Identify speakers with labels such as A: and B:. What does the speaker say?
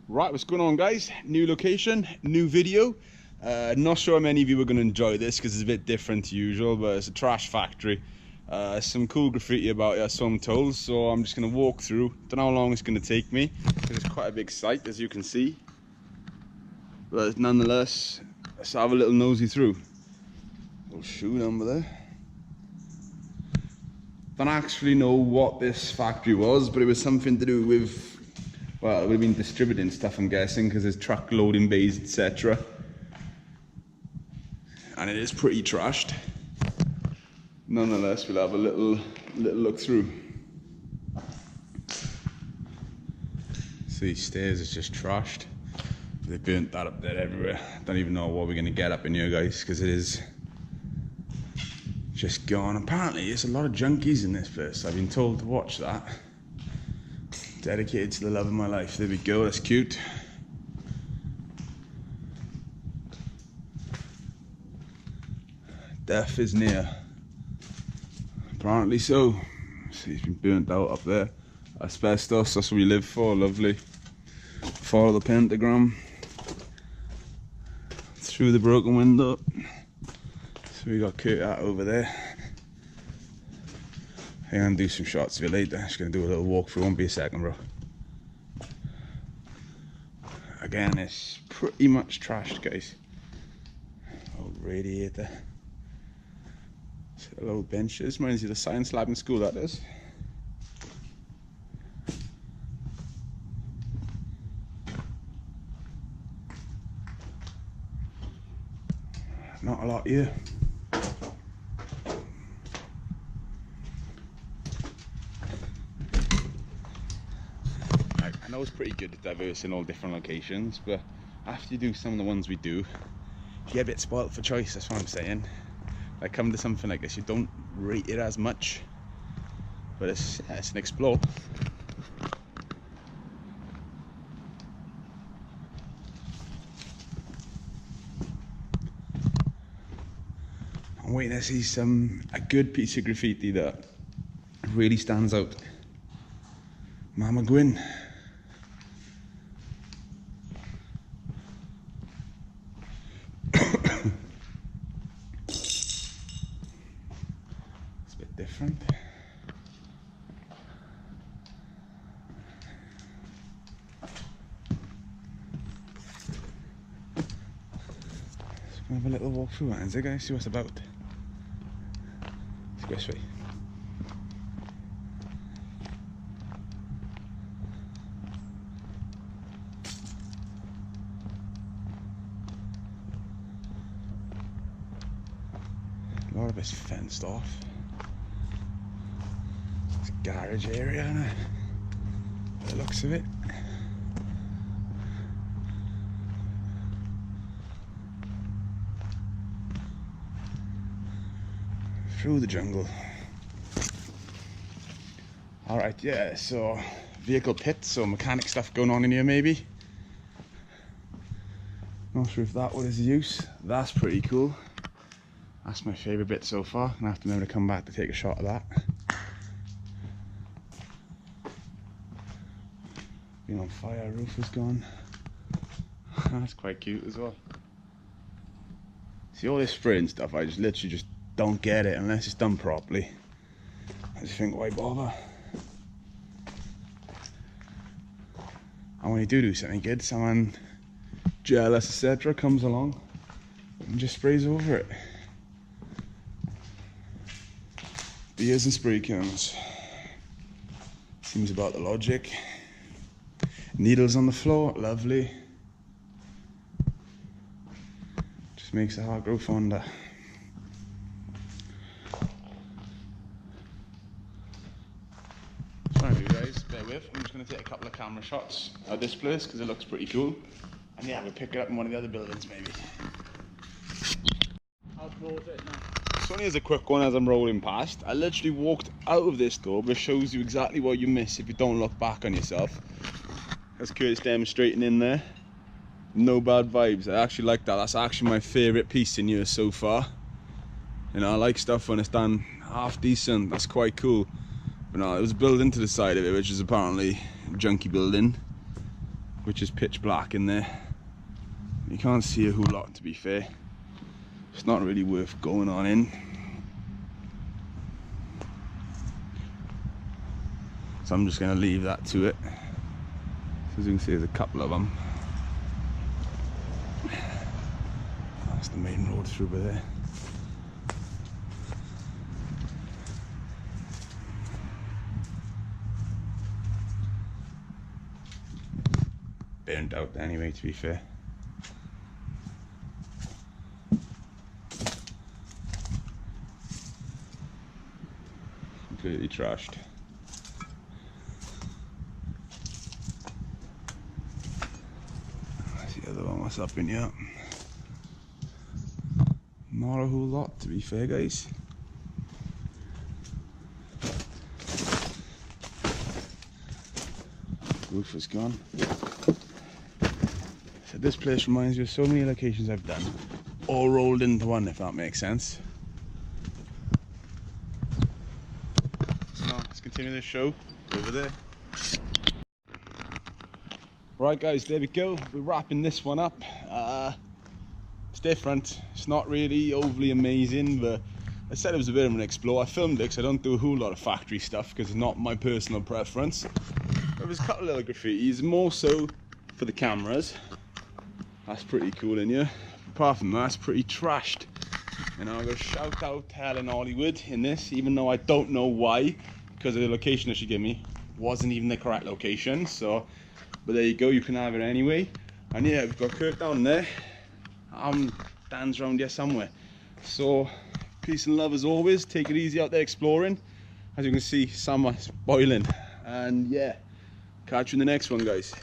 A: Right, what's going on, guys? New location, new video. Not sure how many of you are going to enjoy this because it's a bit different to usual, but it's a trash factory. Some cool graffiti about it, so I'm told. So I'm just going to walk through. Don't know how long it's going to take me because it's quite a big site, as you can see. But nonetheless, let's have a little nosy through. Little shoe number there. Don't actually know what this factory was, but it was something to do with, well, it would have been distributing stuff, I'm guessing, because there's truck loading bays, etc. And it is pretty trashed. Nonetheless, we'll have a little look through. So these stairs is just trashed. They burnt that up there everywhere. Don't even know what we're gonna get up in here, guys, because it is just gone. Apparently, there's a lot of junkies in this place. I've been told to watch that. Dedicated to the love of my life. There we go, that's cute. Death is near. Apparently so. See, it's been burnt out up there. Asbestos, that's what we live for, lovely. Follow the pentagram. Through the broken window. So we got Kurt out over there. I'm gonna do some shots of you later. Just gonna do a little walkthrough, won't be a second, bro. Again, it's pretty much trashed, guys. Old radiator. Little old benches. Reminds you of the science lab in school, that is. Not a lot here. I know it's pretty good to diverse in all different locations, but after you do some of the ones we do, you get a bit spoilt for choice, that's what I'm saying. Like, come to something like this, you don't rate it as much, but it's an explore. I'm waiting to see a good piece of graffiti that really stands out. Mama Gwyn. Different. Let's go have a little walk through it, guys, see what it's about. Let's go this way. A lot of it's fenced off. Garage area, isn't it? By the looks of it. Through the jungle. Alright, yeah, so vehicle pits, so mechanic stuff going on in here maybe. Not sure if that was use. That's pretty cool. That's my favourite bit so far. I'm gonna have to remember to come back to take a shot of that. Been on fire, roof is gone. That's quite cute as well. See, all this spraying stuff, I just literally just don't get it unless it's done properly. I just think, why bother? And when you do something good, someone jealous, etc., comes along and just sprays over it. Beers and spray cans. Seems about the logic. Needles on the floor, lovely. Just makes the heart grow fonder. Sorry, you guys, bear with. I'm just going to take a couple of camera shots of this place because it looks pretty cool. And yeah, we'll pick it up in one of the other buildings maybe. I'll pause it now. So only as a quick one as I'm rolling past, I literally walked out of this door, but it shows you exactly what you miss if you don't look back on yourself. As Kurt's demonstrating in there, no bad vibes. I actually like that. That's actually my favourite piece in here so far. You know, I like stuff when it's done half decent. That's quite cool. But no, it was built into the side of it, which is apparently a junky building. which is pitch black in there. You can't see a whole lot, to be fair. It's not really worth going on in. So I'm just going to leave that to it. So as you can see, there's a couple of them. That's the main road through by there. Burnt out anyway, to be fair. Completely trashed. That's the other one. What's up in here? Not a whole lot, to be fair, guys. Roof is gone. So this place reminds me of so many locations I've done, all rolled into one, if that makes sense. So now let's continue this show over there. Right guys, there we go. We're wrapping this one up. It's different. It's not really overly amazing, but I said it was a bit of an explore. I filmed it because I don't do a whole lot of factory stuff because it's not my personal preference. There was a couple of little graffitis, more so for the cameras. That's pretty cool in here. Apart from that, it's pretty trashed. You know, I'm going to shout out Helen Hollywood in this, even though I don't know why, because the location that she gave me wasn't even the correct location. So, but there you go, you can have it anyway. And yeah, we've got Kirk down there. Dan's around here somewhere. So, peace and love as always. Take it easy out there exploring. As you can see, summer's boiling. And yeah, catch you in the next one, guys.